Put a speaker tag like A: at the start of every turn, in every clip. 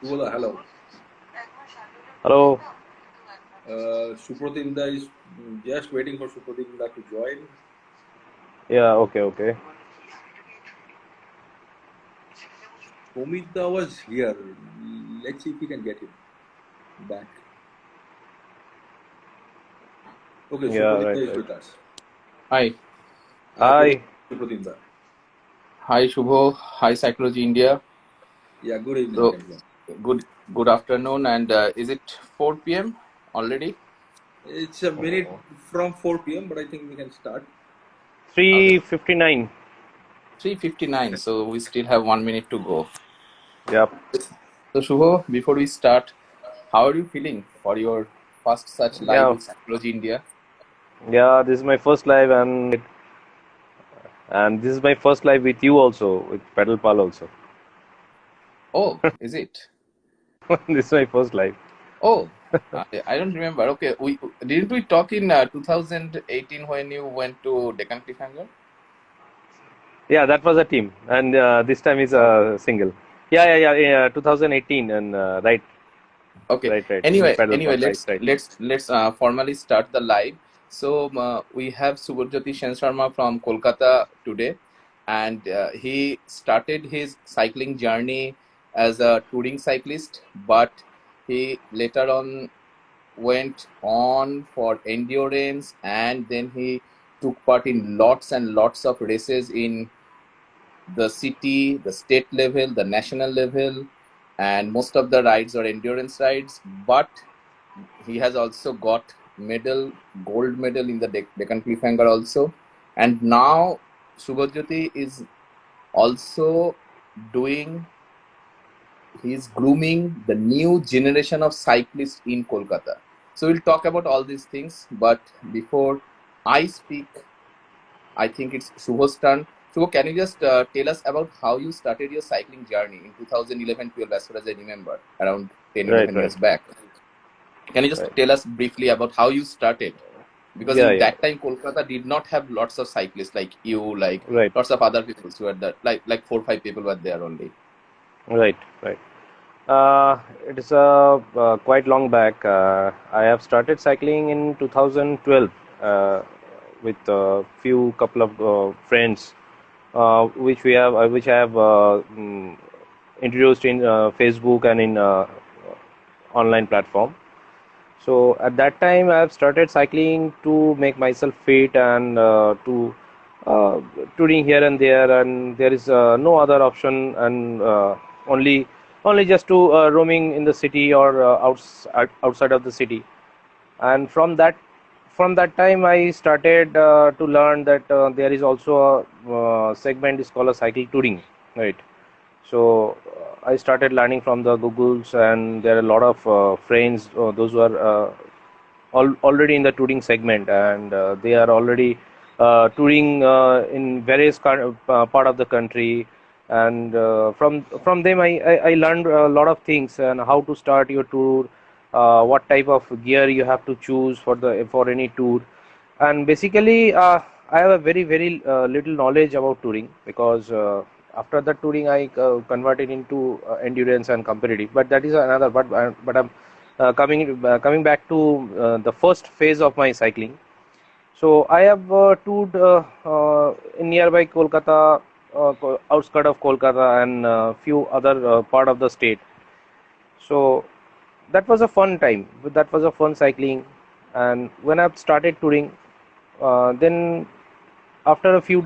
A: Bola, hello.
B: Hello.
A: Supratinda is just waiting for Supratinda to join.
B: Yeah, okay.
A: Omita was here. Let's see if we can get him back. Okay,
B: Yeah,
A: Supratinda is
B: right.
A: with us.
C: Hi.
A: Good
B: Hi.
A: evening, Supratinda.
C: Hi, Shubho. Hi, Cyclology India.
A: Yeah, good evening,
C: So,
A: everyone.
C: good afternoon. And is it 4 p.m. already?
A: It's a minute from 4 p.m., but I think we can start.
C: Okay.
B: 3:59.
C: 3:59. So, we still have 1 minute to go.
B: Yep.
C: So, Shubho, before we start, how are you feeling for your first such live
B: Yeah.
C: with Cyclology India?
B: Yeah, this is my first live and this is my first live with you also, with Pedal Pal also.
C: Oh, is it?
B: This is my first live.
C: Oh, I don't remember. Okay, didn't we talk in 2018 when you went to Deccan Cliffhanger?
B: Yeah, that was a team. And this time is
C: Okay.
B: a single. Yeah. 2018 and
C: Okay.
B: right. In
C: Anyway,
B: Pedal
C: anyway,
B: Pal,
C: let's
B: right.
C: let's let's formally start the live. So we have Subhajyoti Sharma from Kolkata today, and he started his cycling journey as a touring cyclist, but he later on went on for endurance, and then he took part in lots and lots of races in the city, the state level, the national level, and most of the rides are endurance rides. But he has also got gold medal in the Deccan Cliffhanger also. And now Subhajyoti is also doing, he's grooming the new generation of cyclists in Kolkata. So we'll talk about all these things. But before I speak, I think it's Shubho's turn. Shubho, can you just tell us about how you started your cycling journey in 2011-12, as far as I remember, around 10,
B: Right,
C: 11
B: right.
C: years back? Can you just
B: Right.
C: tell us briefly about how you started? Because
B: Yeah,
C: in
B: yeah.
C: that time, Kolkata did not have lots of cyclists like you, like
B: Right.
C: lots of other people who were there, like 4 or 5 people were there only.
B: Right. It is quite long back. I have started cycling in 2012 with a few couple of friends, which I have introduced in Facebook and in online platform. So at that time, I have started cycling to make myself fit and to uh, touring here and there, and there is no other option, and only just to roaming in the city or outside of the city. And from that time, I started to learn that there is also a segment is called a cycle touring, right? So I started learning from the Googles, and there are a lot of friends, those who are already in the touring segment, and they are already touring in various part of the country. And from them, I learned a lot of things and how to start your tour, what type of gear you have to choose for any tour. And basically, I have a very little knowledge about touring, because after the touring I converted into endurance and competitive. But that is another. But I'm coming back to the first phase of my cycling. So I have toured in nearby Kolkata, outskirt of Kolkata, and few other part of the state. So that was a fun time. That was a fun cycling. And when I started touring, then after a few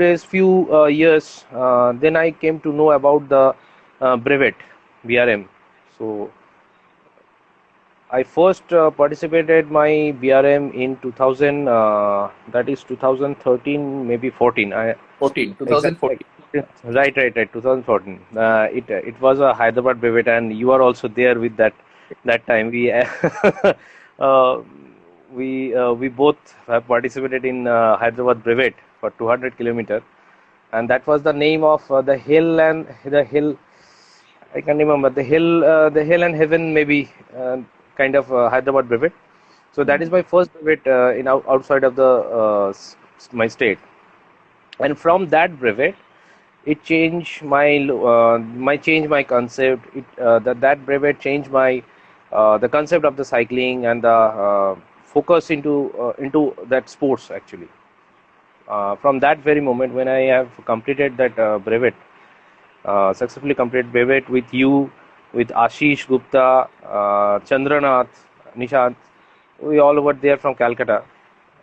B: years, then I came to know about the brevet, BRM. So I first participated my BRM in 2000, that is 2013, maybe 14.
C: 14,
B: Exactly.
C: 2014.
B: Right. 2014. It was a Hyderabad brevet, and you are also there with that time. Uh, we both have participated in Hyderabad brevet for 200 kilometer, and that was the name of the hill. I can't remember the hill and heaven, maybe kind of Hyderabad brevet. So that is my first brevet outside of the my state. And from that brevet, it changed my concept. That brevet changed my the concept of the cycling and the focus into that sports actually. From that very moment when I have completed that brevet, successfully completed brevet with you, with Ashish Gupta, Chandranath, Nishant, we all were there from Calcutta.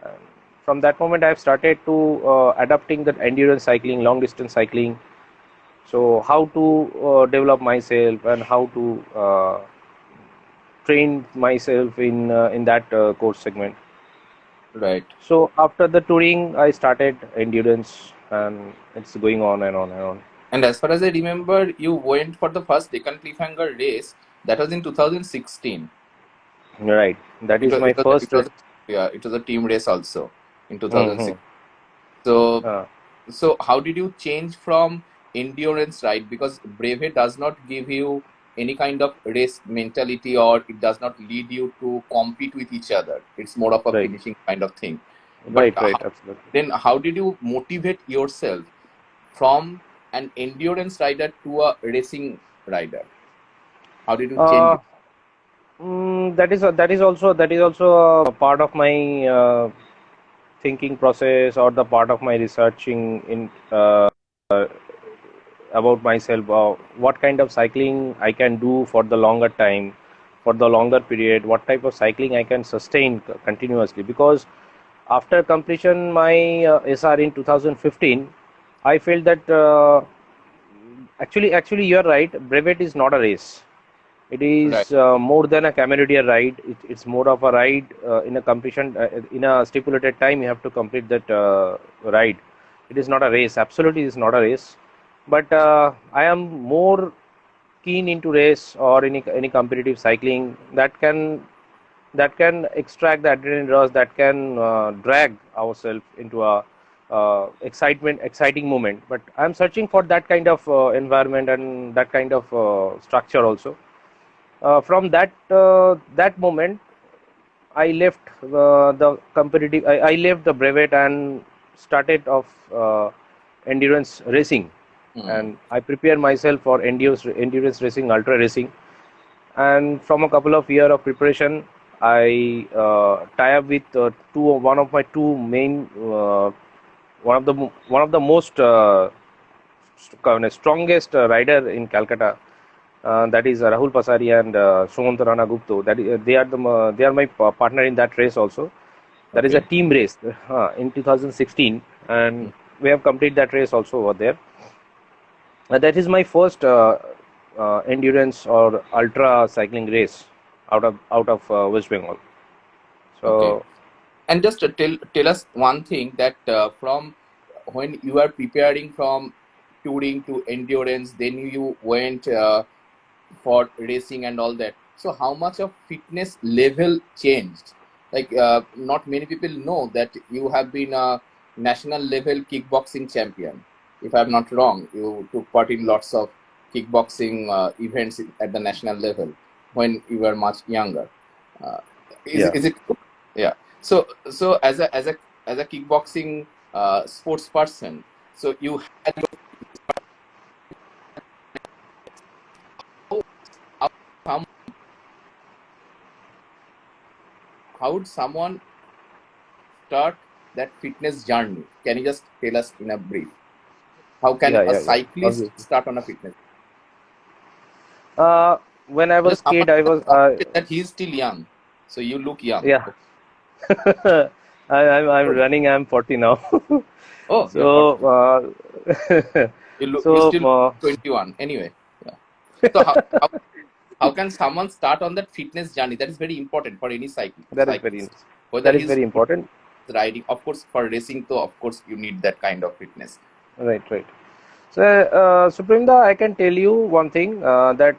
B: And from that moment, I've started to adapting that endurance cycling, long distance cycling. So how to develop myself and how to train myself in that course segment.
C: Right.
B: So after the touring, I started endurance, and it's going on and on and on.
C: And as far as I remember, you went for the first Deccan Cliffhanger race. That was in 2016.
B: Right. That is my first.
C: It was a team race also in 2006.
B: Uh,
C: So how did you change from endurance ride? Because Brave does not give you any kind of race mentality, or it does not lead you to compete with each other. It's more of a
B: Right.
C: finishing kind of thing.
B: Right,
C: But
B: absolutely.
C: then how did you motivate yourself from an endurance rider to a racing rider? How did you change it?
B: That is also a part of my thinking process, or the part of my researching in about myself. What kind of cycling I can do for the longer time, for the longer period. What type of cycling I can sustain continuously. Because after completion my SR in 2015, I felt that actually you are right. Brevet is not a race. It
C: Right.
B: is more than a camaraderie ride. It's more of a ride in a completion in a stipulated time. You have to complete that ride. It is not a race. Absolutely, it is not a race. But I am more keen into race or any competitive cycling that can extract the adrenaline rush, that can drag ourselves into a exciting moment. But I'm searching for that kind of environment and that kind of structure also. From that moment, I left the competitive. I left the brevet and started off endurance racing, and I prepare myself for endurance racing, ultra racing. And from a couple of years of preparation, I tie up with one of my two main one of the most strongest rider in Calcutta. That is Rahul Pasari and Sumant Rana Gupta. They are my partner in that race also. That is a team race in 2016, and we have completed that race also over there. That is my first endurance or ultra cycling race out of West Bengal. So,
C: and just tell us one thing, that from when you are preparing from touring to endurance, then you went for racing and all that. So how much of fitness level changed? Like not many people know that you have been a national level kickboxing champion. If I'm not wrong, you took part in lots of kickboxing events at the national level when you were much younger. Is it true? Yeah. So as a kickboxing sports person, so you had how, how would someone start that fitness journey? Can you just tell us in a brief? How can a cyclist
B: obviously.
C: start on a fitness?
B: When I was kid, I was
C: that he's still young, so you look young.
B: yeah. I'm running. I'm 40 now.
C: Oh,
B: so
C: you
B: so
C: still 21 anyway. Yeah. So how can someone start on that fitness journey? That is very important for any cyclist. Whether he's
B: very important.
C: Riding, of course, for racing, so of course you need that kind of fitness.
B: Right. So, Supremda, I can tell you one thing that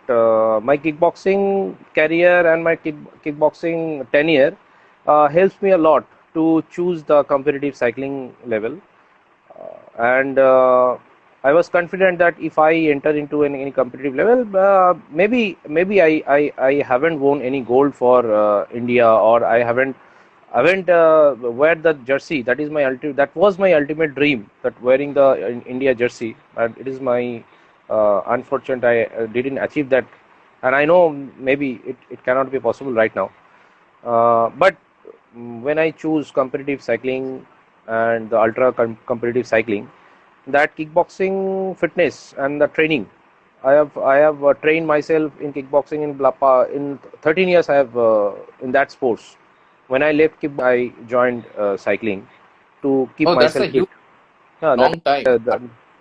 B: my kickboxing career and my kickboxing tenure helps me a lot to choose the competitive cycling level. And I was confident that if I enter into any competitive level, maybe I haven't won any gold for India, or I haven't I went wear the jersey. That is my That was my ultimate dream. That wearing the India jersey. And it is my unfortunate. I didn't achieve that, and I know maybe it cannot be possible right now. But when I choose competitive cycling and the ultra competitive cycling, that kickboxing fitness and the training, I have trained myself in kickboxing in Blapa in 13 years. I have in that sports. When I left kickboxing, I joined cycling to keep
C: Oh, that's
B: myself
C: a
B: fit.
C: huge
B: That
C: long time.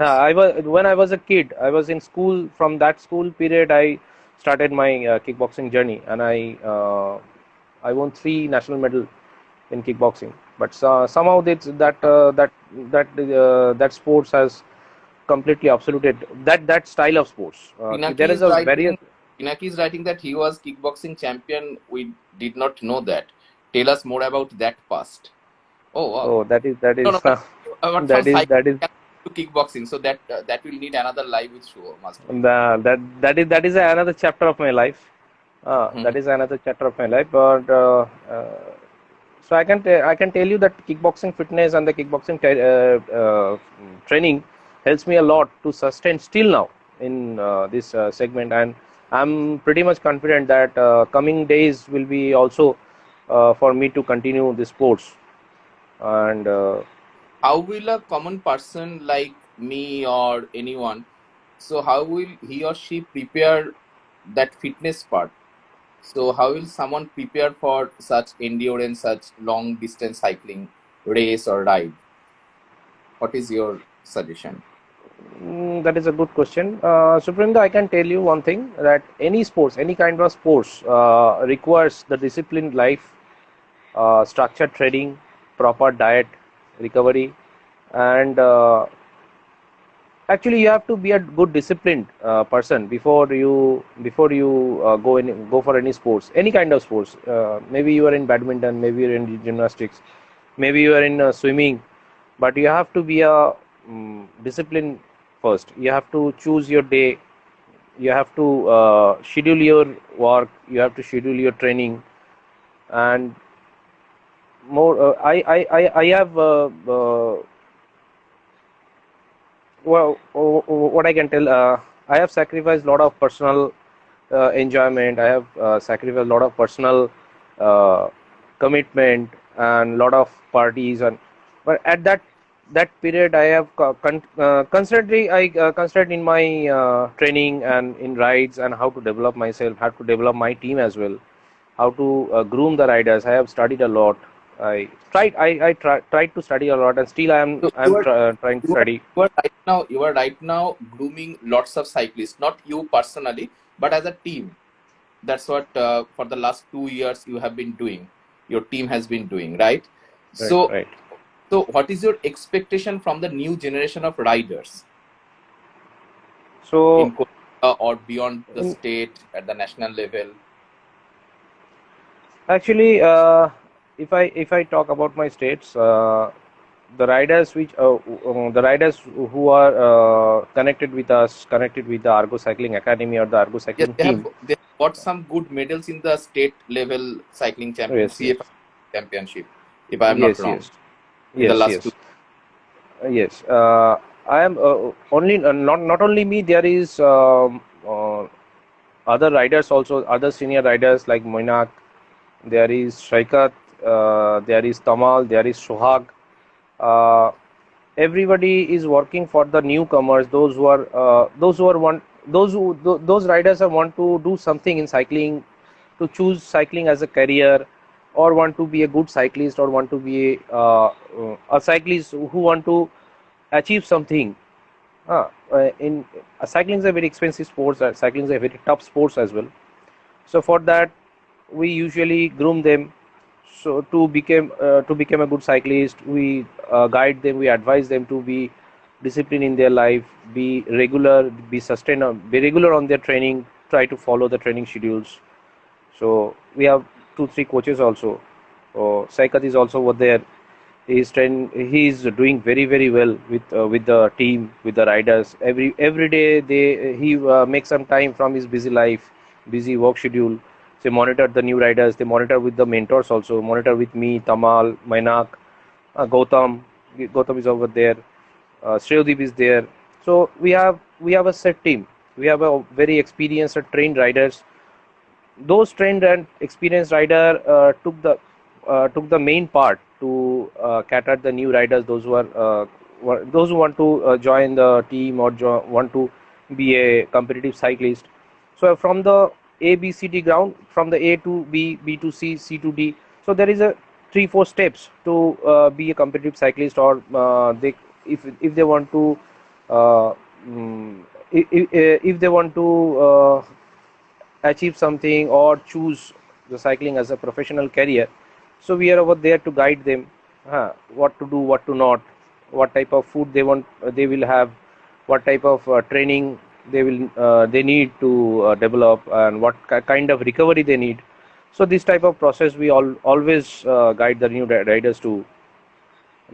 B: I was when I was a kid. I was in school. From that school period, I started my kickboxing journey, and I won 3 national medal in kickboxing. But somehow that sports has completely absoluted that style of sports. There
C: Pinaki
B: is
C: is
B: a very
C: writing. Pinaki is writing that he was kickboxing champion. We did not know that. Tell us more about that past. Oh wow.
B: oh that
C: No,
B: is
C: no, but, but from cycling
B: that is
C: to kickboxing, so that will need another live show, must be.
B: that is another chapter of my life.
C: Mhm.
B: That is another chapter of my life. But so I can tell you that kickboxing fitness and the kickboxing training helps me a lot to sustain still now in this segment, and I'm pretty much confident that coming days will be also for me to continue the sports. And
C: How will a common person like me or anyone, so how will he or she prepare that fitness part? So how will someone prepare for such endurance, such long distance cycling race or ride? What is your suggestion?
B: that is a good question. Supremda, I can tell you one thing, that any sports, any kind of sports requires the disciplined life, structured training, proper diet, recovery, and actually you have to be a good disciplined person before you go for any sports, any kind of sports. Maybe you are in badminton, maybe you're in gymnastics, maybe you are in swimming, but you have to be a discipline first. You have to choose your day. You have to schedule your work. You have to schedule your training. And more I have what I can tell, I have sacrificed a lot of personal enjoyment. I have sacrificed a lot of personal uh, commitment and lot of parties. And but at that period, I have constantly I concentrated in my training and in rides, and how to develop myself, how to develop my team as well, how to groom the riders. I have studied a lot. Tried to study a lot, and still
C: So
B: I am trying to study.
C: you are right now grooming lots of cyclists, not you personally, but as a team. That's what for the last 2 years you have been doing. Your team has been doing, right?
B: Right,
C: So,
B: right.
C: so what is your expectation from the new generation of riders
B: So
C: in Kolkata or beyond the
B: in,
C: state at the national level?
B: actually, if I talk about my states, the riders who are connected with us, connected with the Argo Cycling Academy or the Argo
C: Yes,
B: Cycling team.
C: they have got some good medals in the state level cycling champion
B: Yes, yes,
C: CF championship, if I am not
B: yes,
C: wrong,
B: yes,
C: in the
B: yes,
C: last two.
B: yes, yes. I am only not only me. There is other riders also, other senior riders like Moinak. There is Shaikat. There is Tamal. There is Sohag. Uh, Everybody is working for the newcomers, those who are want those riders who want to do something in cycling, to choose cycling as a career, or want to be a good cyclist, or want to be a cyclist who want to achieve something. In cycling is a very expensive sport. Cycling is a very tough sports as well. So for that, we usually groom them. So to become a good cyclist, we guide them, we advise them to be disciplined in their life, be regular, be sustainable, be regular on their training, try to follow the training schedules. So we have 2 3 coaches also. Saikat is also over there. He is doing very well with the team, with the riders. Every day he makes some time from his busy life, busy work schedule, They monitor the new riders. They monitor with the mentors also. Monitor with me, Tamal, Mainak, Gautam. Gautam is over there. Shreydeep is there. So we have a set team. We have a very experienced, trained riders. Those trained and experienced rider took the main part to cater the new riders, those who are those who want to join the team or want to be a competitive cyclist. So from the A B C D ground, from the A to B, B to C, C to D. So there is a 3-4 steps to be a competitive cyclist, or they if they want to uh, mm, if they want to achieve something or choose the cycling as a professional career. So we are over there to guide them, what to do, what to not, what type of food they will have, what type of training they need to develop, and what kind of recovery they need. So this type of process we always guide the new riders to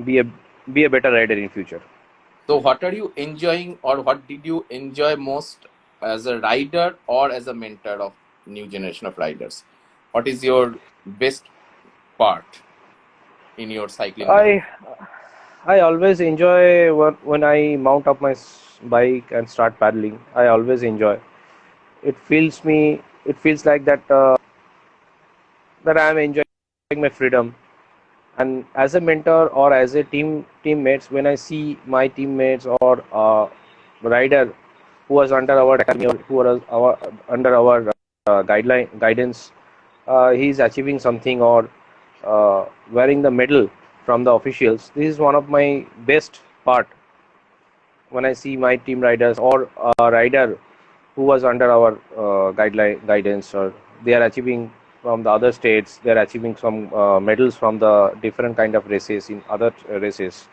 B: be a be a better rider in future.
C: So what are you enjoying, or what did you enjoy most as a rider or as a mentor of new generation of riders? What is your best part in your cycling life?
B: I always enjoy when I mount up my bike and start paddling. I always enjoy. It feels me. It feels like that I am enjoying my freedom. And as a mentor or as a teammates, when I see my teammates or rider who was under our academy, or who was under our guidance, he is achieving something, or wearing the medal from the officials. This is one of my best part when I see my team riders or a rider who was under our guidance, or they are achieving from the other states, they are achieving some medals from the different kind of races in other races.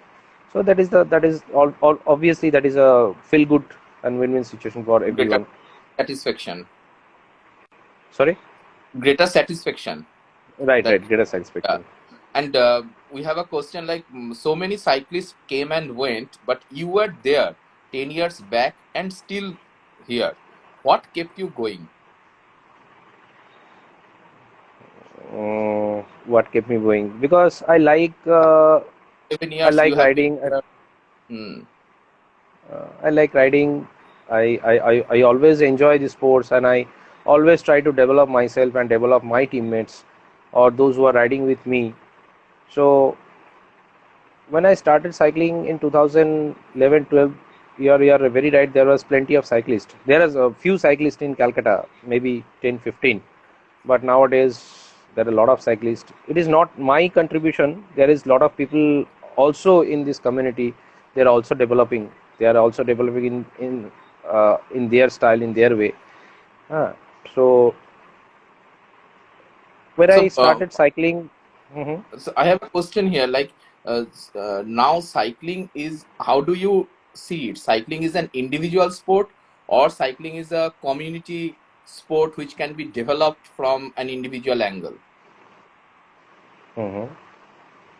B: So that is all obviously that is a feel good and win-win situation for
C: Greater
B: everyone.
C: satisfaction.
B: Sorry.
C: Greater satisfaction.
B: Right,
C: That,
B: greater satisfaction.
C: and we have a question like, so many cyclists came and went, but you were there 10 years back and still here. What kept you going?
B: What kept me going? Because I
C: 7 years you
B: like
C: have been
B: riding.
C: here. Hmm.
B: I like riding. I always enjoy the sports, and I always try to develop myself and develop my teammates or those who are riding with me. So when I started cycling in 2011-12, you're very right. There was plenty of cyclists. There is a few cyclists in Calcutta, maybe 10, 15. But nowadays there are a lot of cyclists. It is not my contribution. There is a lot of people also in this community. They are also developing. They are also developing in their style, in their way. So when I
C: So,
B: started cycling.
C: so I have a question here. Like, now cycling is, how do you see it? Cycling is an individual sport, or cycling is a community sport which can be developed from an individual angle?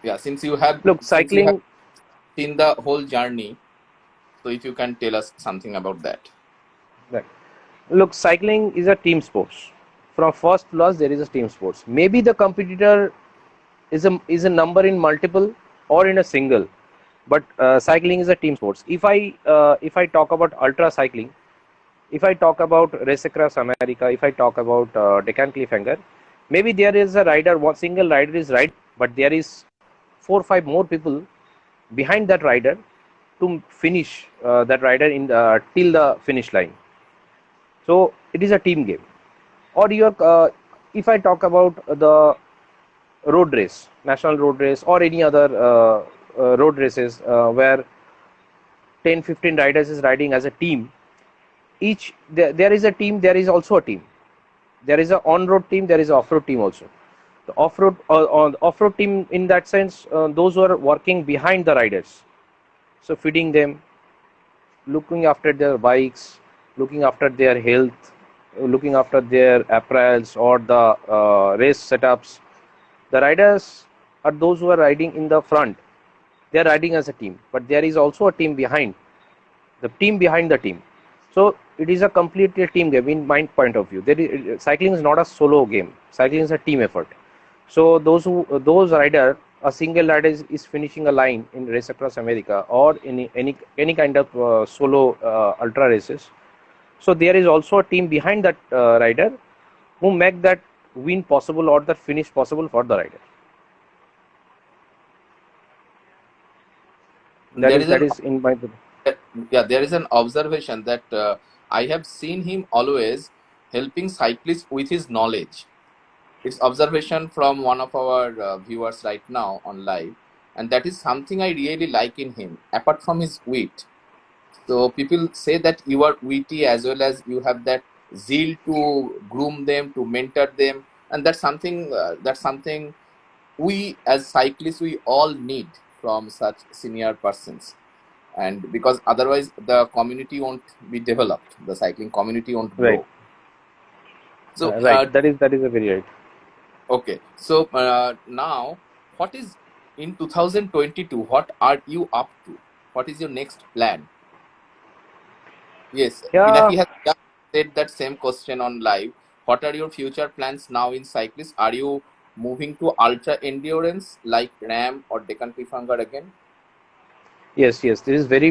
C: Yeah, since you have
B: Look, cycling.
C: seen the whole journey, so if you can tell us something about that.
B: Right. Look, cycling is a team sports. From first to last, there is a team sports. Maybe the competitor is a number in multiple or in a single, but cycling is a team sports. If I talk about ultra cycling, if I talk about Race Across America, if I talk about Deccan Cliffhanger, maybe there is a rider, one single rider is riding, but there is 4 or 5 more people behind that rider to finish that rider in till the finish line. So it is a team game. Or if I talk about the road race, national road race, or any other road races where 10, 15 riders is riding as a team. There is a team. There is also a team. There is a on-road team. There is an off-road team also. The off-road team, in that sense, those who are working behind the riders, so feeding them, looking after their bikes, looking after their health, looking after their apparels or the race setups. The riders are those who are riding in the front. They are riding as a team, but there is also a team behind. The team behind the team. So it is a completely team game in my point of view. Cycling is not a solo game. Cycling is a team effort. So those rider, a single rider is finishing a line in race across America or in any kind of solo ultra races. So there is also a team behind that rider who make that win possible or the finish possible for the rider. That is in my
C: there is an observation that I have seen him always helping cyclists with his knowledge. It's observation from one of our viewers right now on live, and that is something I really like in him. Apart from his wit, so people say that you are witty as well as you have that zeal to groom them, to mentor them, and that's something we as cyclists we all need from such senior persons. And because otherwise the community won't be developed, the cycling community won't grow.
B: right.
C: So
B: Right. That is a very right.
C: okay, so now what is in 2022, what are you up to? What is your next plan? Yes,
B: Yeah.
C: Pinaki has just said that same question on live. What are your future plans now in cyclists? Are you moving to ultra endurance like Ram or Deccan Cliffhanger again?
B: Yes. This is very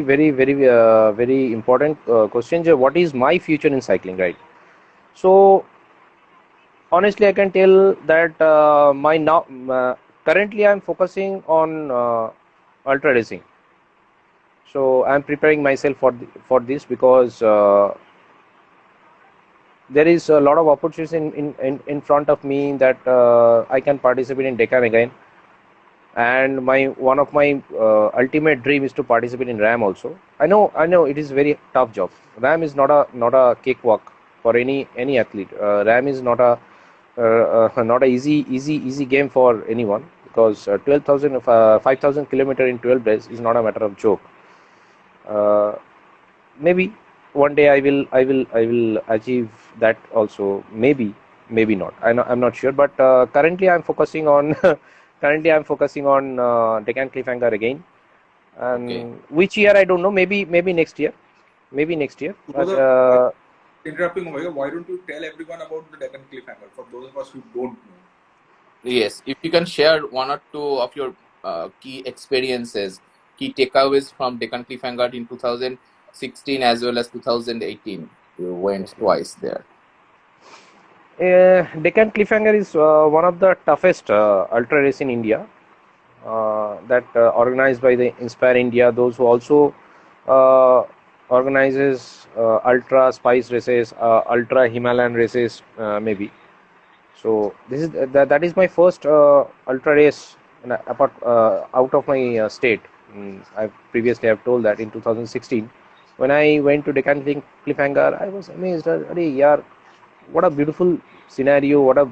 B: important question. What is my future in cycling, right? So honestly, I can tell that currently I'm focusing on ultra racing. So I'm preparing myself for this because there is a lot of opportunities in front of me that I can participate in Deccan again. And one of my ultimate dream is to participate in Ram also. I know it is very tough job. Ram is not a cakewalk for any athlete. Ram is not a easy game for anyone, because 5,000 kilometer in 12 days is not a matter of joke. Maybe one day I will achieve that also. Maybe not. I'm not sure. But currently I'm focusing on Deccan Cliffhanger again. And
C: Okay.
B: which year I don't know. Maybe next year. But,
A: interrupting Omega, why don't you tell everyone about the Deccan Cliffhanger for those of us who don't know?
C: Yes, if you can share one or two of your key experiences, key takeaways from Deccan Cliffhanger in 2016 as well as 2018. You went twice there.
B: Deccan Cliffhanger is one of the toughest ultra race in India, that organized by the Inspire India. Those who also organizes ultra spice races, ultra Himalayan races, maybe. So that is my first ultra race out of my state. I previously have told that in 2016, when I went to Deccan Cliffhanger, I was amazed. Yaar, what a beautiful scenario! What a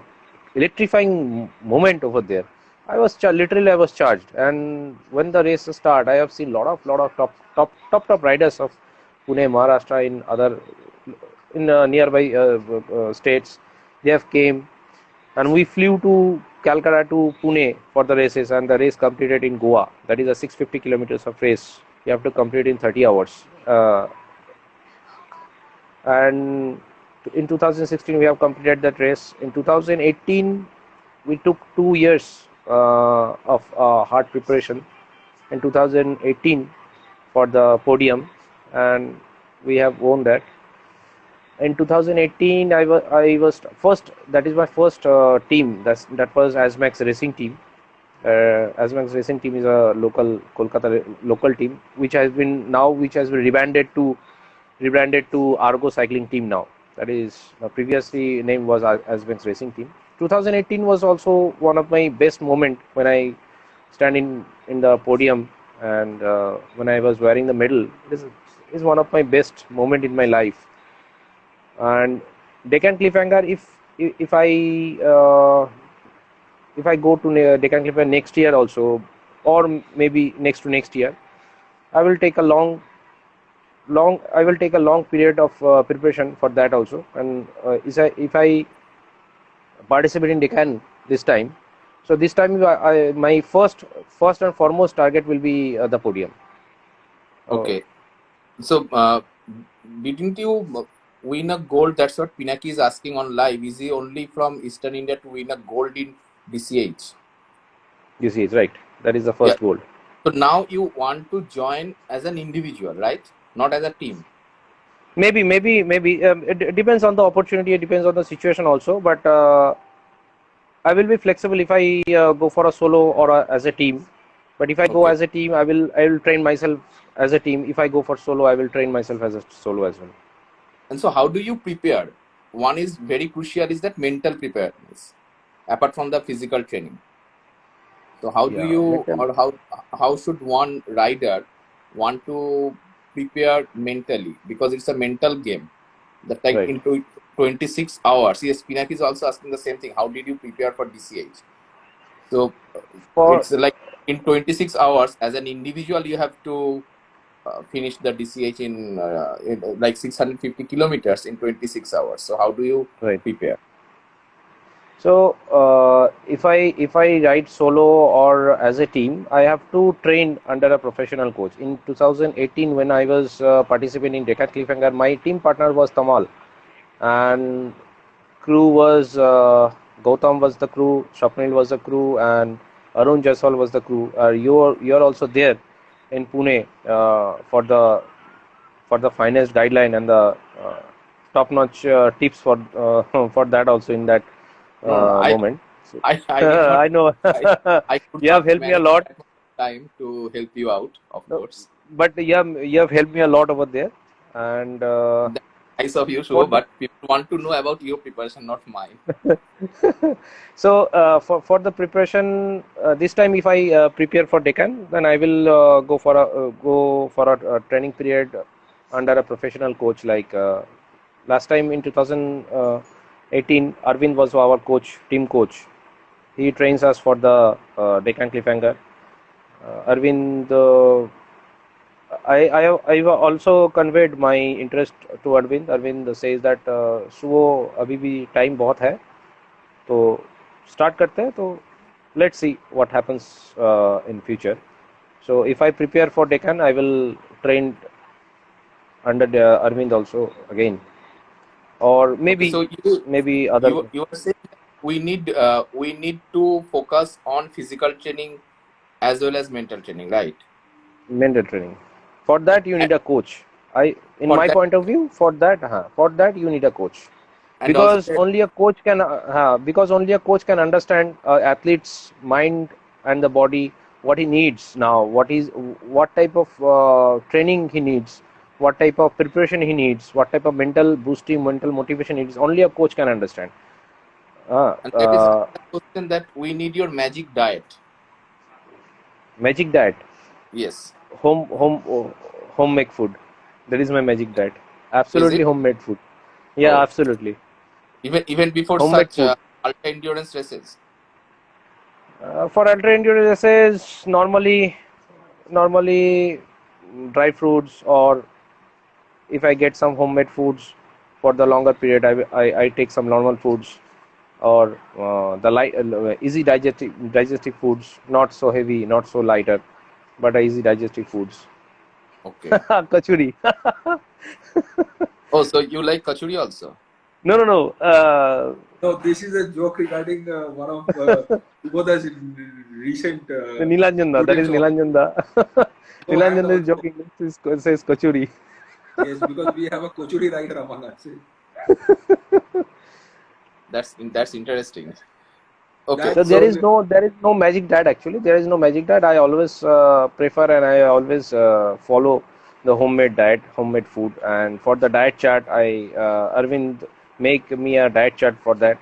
B: electrifying moment over there. I was charged, and when the race start, I have seen lot of top riders of Pune, Maharashtra, in nearby states. They have came, and we flew to Calcutta to Pune for the races, and the race completed in Goa. That is a 650 kilometers of race. You have to complete in 30 hours. And in 2016 we have completed that race. In 2018 we took 2 years of hard preparation in 2018 for the podium, and we have won that. In 2018 I was first. That is my first team. That was Azmax Racing Team. Azmax Racing Team is a local Kolkata local team which has been rebranded to Argo Cycling Team now. That is, previously name was Azmax Racing Team. 2018 was also one of my best moment when I stand in the podium, and when I was wearing the medal. This is one of my best moment in my life. And Deccan Cliffhanger, if I go to Deccan Cliffhanger next year also, or maybe next year, I will take a long period of preparation for that also. And if I participate in Deccan this time, so this time my first and foremost target will be the podium.
C: Okay. So didn't you win a gold? That's what Pinaki is asking on live. Is he only from Eastern India to win a gold in DCH?
B: DCH, right? That is the
C: Yeah.
B: first goal.
C: So now you want to join as an individual, right? Not as a team.
B: Maybe. It depends on the opportunity. It depends on the situation also. But I will be flexible if I go for a solo or as a team. But if I go
C: Okay.
B: as a team, I will train myself as a team. If I go for solo, I will train myself as a solo as well.
C: And so how do you prepare? One is very crucial is that mental preparedness, apart from the physical training. So how do
B: Yeah,
C: you,
B: mental.
C: or how should one rider want to prepare mentally? Because it's a mental game. That like
B: Right.
C: into 26 hours. Yes, Pinaki is also asking the same thing. How did you prepare for DCH? So
B: For
C: it's like in 26 hours as an individual, you have to finish the DCH in like 650 kilometers in 26 hours. So how do you
B: right.
C: prepare?
B: So if I ride solo or as a team, I have to train under a professional coach. In 2018, when I was participating in Deccan Cliffhanger, my team partner was Tamal, and crew was Gautam was the crew, Swapnil was the crew, and Arun Jaiswal was the crew. You're also there in Pune for the finest guideline and the top-notch tips for for that also in that
C: No,
B: moment. So,
C: I did not.
B: I know.
C: I could
B: You have
C: not
B: helped me a
C: manage
B: lot,
C: that much time to help you out, of course.
B: but you have helped me a lot over there. And
C: That's nice of you,
B: for
C: Shubho,
B: the
C: but people want to know about your preparation, not mine.
B: so for the preparation this time, if I prepare for Deccan, then I will go for a training period under a professional coach. Like last time in 2018, Arvind was our coach, team coach. He trains us for the Deccan Cliffhanger. Arvind, I've also conveyed my interest to Arvind. Arvind says that सुबह अभी भी time बहुत है, तो start करते हैं, तो let's see what happens in future. So if I prepare for Deccan, I will train under Arvind also again, or
C: Okay, so
B: maybe other
C: you are saying that we need to focus on physical training as well as mental training, right?
B: mental training. For that you
C: And
B: need a coach. In
C: for
B: my
C: that,
B: point of view, for that you need a coach.
C: and also that,
B: Because only a coach can understand athlete's mind and the body, what he needs now, what type of training he needs, what type of preparation he needs, what type of mental boosting, mental motivation he needs. Only a coach can understand.
C: and there is another question that we need your magic diet.
B: Magic diet,
C: Yes,
B: home home oh, home make food. That is my magic diet.
C: is
B: Absolutely
C: it?
B: homemade food. Yeah,
C: Oh,
B: absolutely
C: even before
B: homemade
C: such
B: food.
C: ultra endurance races.
B: For ultra endurance races, normally dry fruits, or if I get some homemade foods for the longer period, I take some normal foods, or the light easy digestive foods, not so heavy, not so lighter, but easy digestive foods.
C: Okay.
B: Kachuri.
C: Oh, so you like kachuri also?
B: No.
A: No, this is a joke regarding one of Subodha's recent
B: The Nilanjanda, that is
A: students of
B: Nilanjanda.
A: so and
B: Nilanjanda is
A: also
B: joking. Says Kachuri.
A: yes, because we have a Kochuri writer among us.
C: That's interesting. Okay,
B: So
A: That's
C: so
B: there is no magic diet actually. There is no magic diet. I always prefer and I always follow the homemade diet, homemade food. And for the diet chart, Arvind make me a diet chart for that.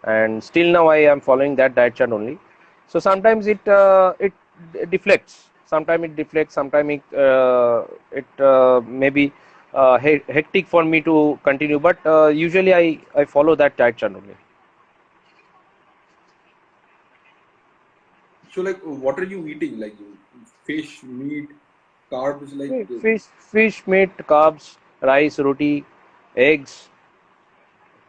B: And still now I am following that diet chart only. So sometimes it deflects. Sometimes it deflects. Sometimes it may be hectic for me to continue. But usually I follow that diet chart only.
A: so like what are you eating? Like fish, meat, carbs, like
B: Fish, meat, carbs, rice, roti, eggs,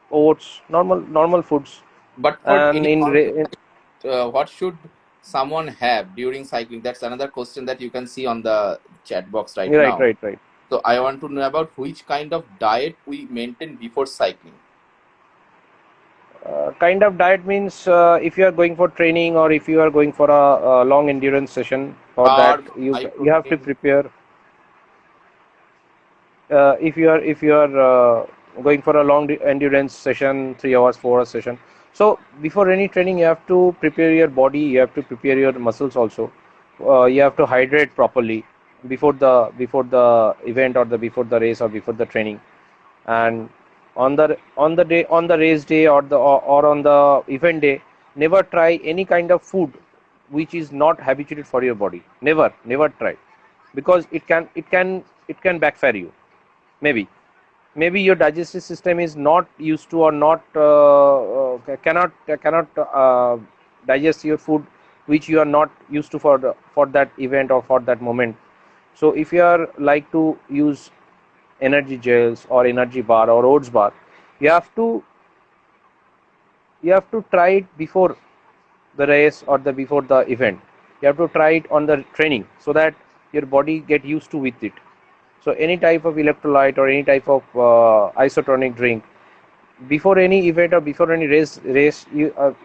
B: oats, normal foods.
C: but for
B: And
C: any normal life, what should someone have during cycling? That's another question that you can see on the chat box right now.
B: right.
C: So I want to know about which kind of diet we maintain before cycling.
B: Kind of diet means if you are going for training or if you are going for a long endurance session, for that
C: Carb,
B: you
C: high
B: you have to
C: protein.
B: prepare. If you are going for a long endurance session, 3 hours, 4 hours session, so before any training you have to prepare your body, you have to prepare your muscles also. You have to hydrate properly before the event or the before the race or before the training. And on the race day or on the event day, never try any kind of food which is not habituated for your body. Never try, because it can backfire you. Maybe your digestive system is not used to or not cannot digest your food which you are not used to for that event or for that moment. So if you are like to use energy gels or energy bar or oats bar, you have to try it before the race or the before the event. You have to try it on the training so that your body get used to with it. So any type of electrolyte or any type of isotonic drink before any event or before any race, it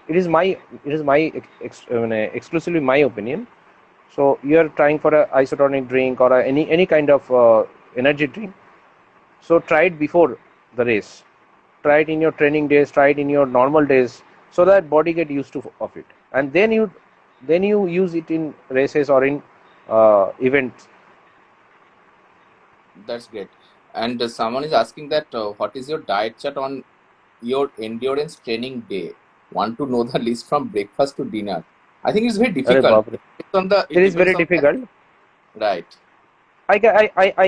B: is my exclusively my opinion. So you are trying for a isotonic drink or any kind of energy drink, so try it before the race. Try it in your training days, try it in your normal days, so that body get used to of it, and then you use it in races or in events.
C: That's great. And someone is asking that what is your diet chart on your endurance training day? Want to know the list from breakfast to dinner. I think it's very
B: Arre
C: difficult.
B: baap re.
C: It
B: It is
C: depends
B: very
C: on the
B: difficult.
C: right.
B: I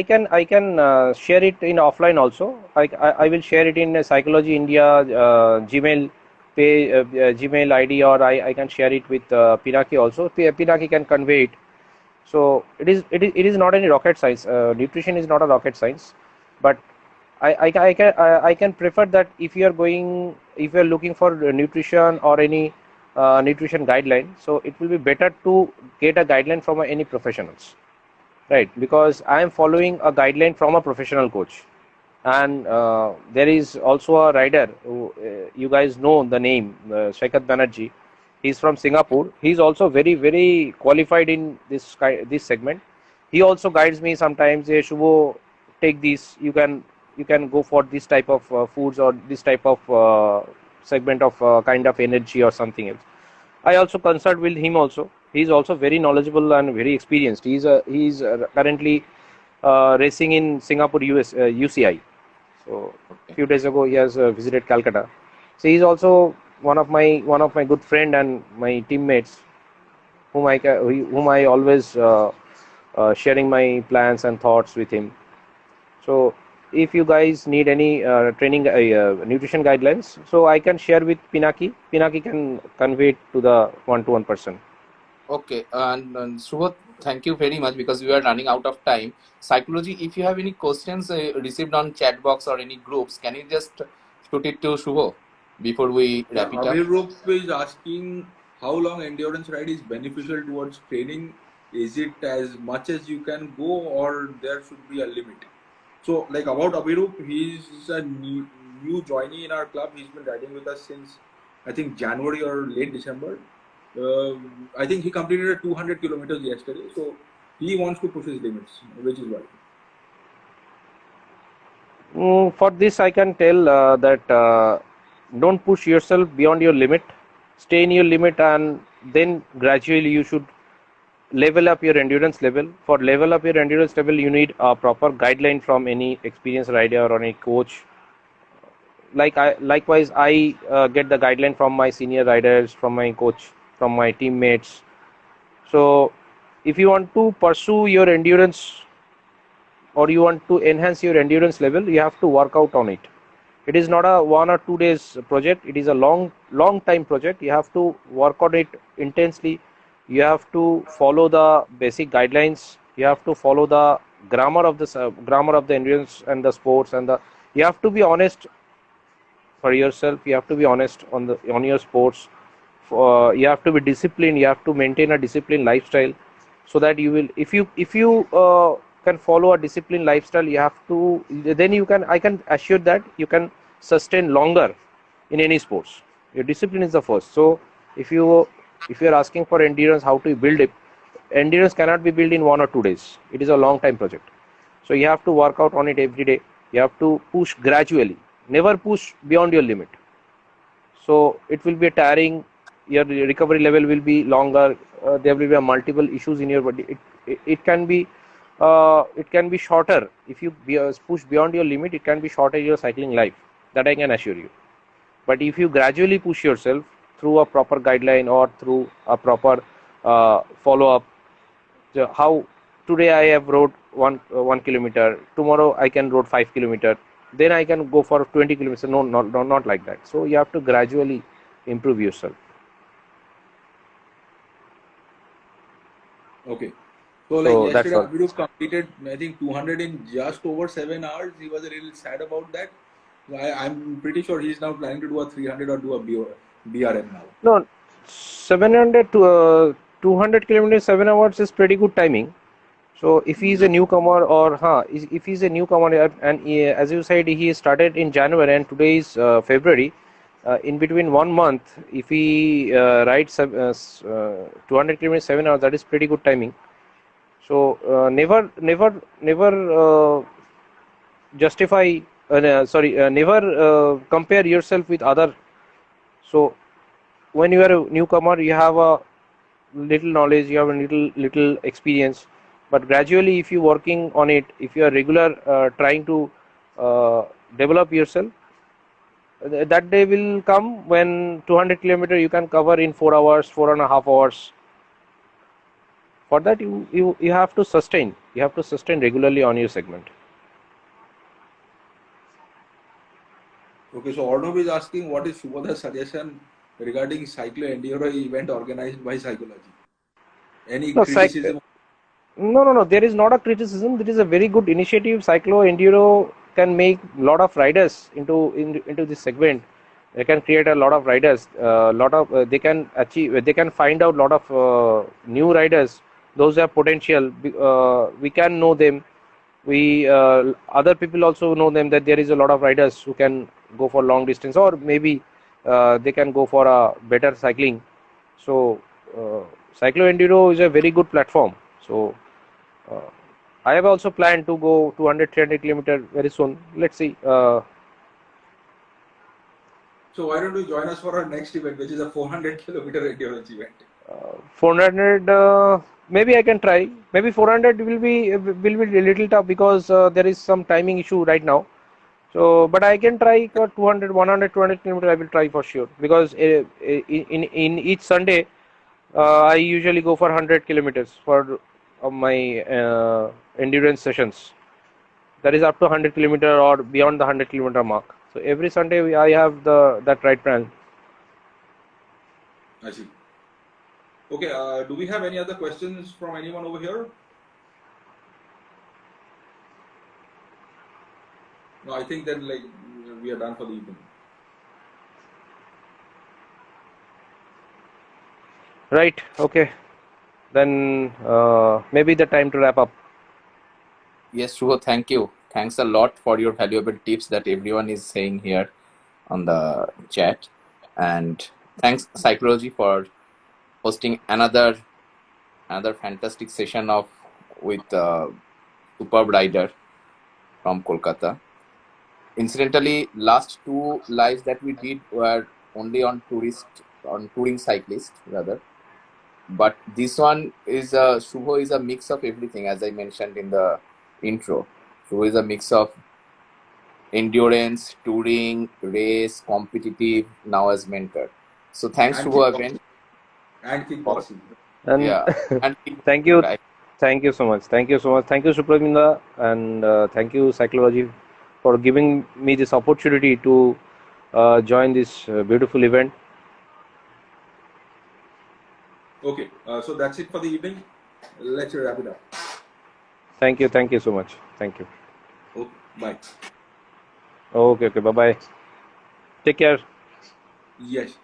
B: can share it in offline also. I will share it in Psychology India Gmail page, Gmail ID, or I can share it with Pinaki also. Pinaki can convey it. So it is not any rocket science. Nutrition is not a rocket science, but I can prefer that if you are looking for nutrition or any nutrition guideline, so it will be better to get a guideline from any professionals, right? Because I am following a guideline from a professional coach, and there is also a rider who you guys know the name, Shaikat Banerjee. He's from Singapore. He's also very qualified in this segment. He also guides me sometimes. Hey, Shubho, take this. You can go for this type of foods or this type of segment of kind of energy or something else. I also consult with him also. He's also very knowledgeable and very experienced. He's currently racing in Singapore UCI. So a
C: Okay.
B: few days ago he has visited Calcutta. So he's also one of my good friend and my teammates whom I always sharing my plans and thoughts with him. So if you guys need any training nutrition guidelines, so I can share with Pinaki. Pinaki can convey it to the one-to-one person.
C: Okay. And Subodh, thank you very much because we are running out of time. Psychology, if you have any questions received on chat box or any groups, can you just shoot it to Shubho before we
A: Yeah,
C: wrap it up?
A: Avirup is asking how long endurance ride is beneficial towards training. Is it as much as you can go, or there should be a limit? So, like about Avirup, he's a new joinee in our club. He's been riding with us since I think January or late December. I think he completed a 200 kilometers yesterday, so he wants to push his limits, which is why.
B: For this, I can tell that don't push yourself beyond your limit. Stay in your limit, and then gradually you should level up your endurance level. For level up your endurance level, you need a proper guideline from any experienced rider or any coach. Likewise, I get the guideline from my senior riders, from my coach, from my teammates. So, if you want to pursue your endurance or you want to enhance your endurance level, you have to work out on it. It is not a 1 or 2 days project. It is a long time project. You have to work on it intensely. You have to follow the basic guidelines. You have to follow the grammar of the endurance and the sports, and the you have to be honest for yourself. You have to be honest on your sports. You have to be disciplined. You have to maintain a disciplined lifestyle, so that you will, if you can follow a disciplined lifestyle, you have to, then you can, I can assure that you can sustain longer in any sports. Your discipline is the first. So if you are asking for endurance, how to build it, endurance cannot be built in 1 or 2 days. It is a long time project. So you have to work out on it every day. You have to push gradually, never push beyond your limit. So it will be tiring, your recovery level will be longer, there will be multiple issues in your body. It can be shorter. If you push beyond your limit, it can be shorter your cycling life, that I can assure you. But if you gradually push yourself through a proper guideline or through a proper follow-up, how today I have rode 1 kilometer, tomorrow I can rode 5 kilometer, then I can go for 20 kilometers. No, not like that. So you have to gradually improve yourself.
A: Okay. So like yesterday, Abhirup completed, I think 200 in just over 7 hours. He was a little sad about that. I'm pretty sure he's now planning to do a 300 or do a BRM now.
B: No, 700 to 200 kilometers 7 hours is pretty good timing. So if he is a newcomer, or if he's a newcomer, and as you said, he started in January and today is February. In between 1 month, if he rides 200 kilometers 7 hours, that is pretty good timing. So never justify. Never compare yourself with other. So when you are a newcomer, you have a little knowledge, you have a little experience. But gradually, if you working on it, if you are regular trying to develop yourself, that day will come when 200 kilometers you can cover in 4 hours, 4.5 hours. For that, you have to sustain. You have to sustain regularly on your segment.
A: Okay, so Arno is asking, what is Subhadha's suggestion regarding cyclo enduro event organized by Cyclology? Any criticism?
B: No. There is not a criticism. There is a very good initiative. Cyclo enduro can make a lot of riders into this segment. They can create a lot of riders. They can achieve. They can find out a lot of new riders. Those have potential. We can know them. We other people also know them, that there is a lot of riders who can go for long distance, or maybe they can go for a better cycling. So cyclo enduro is a very good platform. So I have also planned to go 200-300 kilometers very soon. Let's see.
A: So why don't you join us for our next event, which is a 400 kilometer endurance event?
B: 400, maybe I can try. Maybe 400 will be a little tough, because there is some timing issue right now. So, but I can try 200, 100, 200 kilometers. I will try for sure, because in each Sunday I usually go for 100 kilometers for my endurance sessions. That is up to 100 kilometer or beyond the 100 kilometer mark. So every Sunday I have that right plan.
A: I see. Okay, do we have any other questions from anyone over here? No, I think then we are done for the evening.
B: Right, okay. Then maybe the time to wrap up.
C: Yes, Shubho, thank you. Thanks a lot for your valuable tips that everyone is saying here on the chat. And thanks, Cyclology, for hosting another fantastic session with superb rider from Kolkata. Incidentally, last 2 lives that we did were only on touring cyclists rather. But this one is Shubho is a mix of everything, as I mentioned in the intro. Shubho is a mix of endurance, touring, race, competitive, now as mentor. So thanks, Shubho, again.
A: And kickboxing.
B: And
C: yeah. And
B: thank you. Right. Thank you so much. Thank you so much. Thank you, Supraminda, and thank you, Cyclology, for giving me this opportunity to join this beautiful event.
A: Okay, so that's it for the evening. Let's wrap it up.
B: Thank you. Thank you so much. Thank you.
A: Okay, bye.
B: Okay. Bye-bye. Take care.
A: Yes.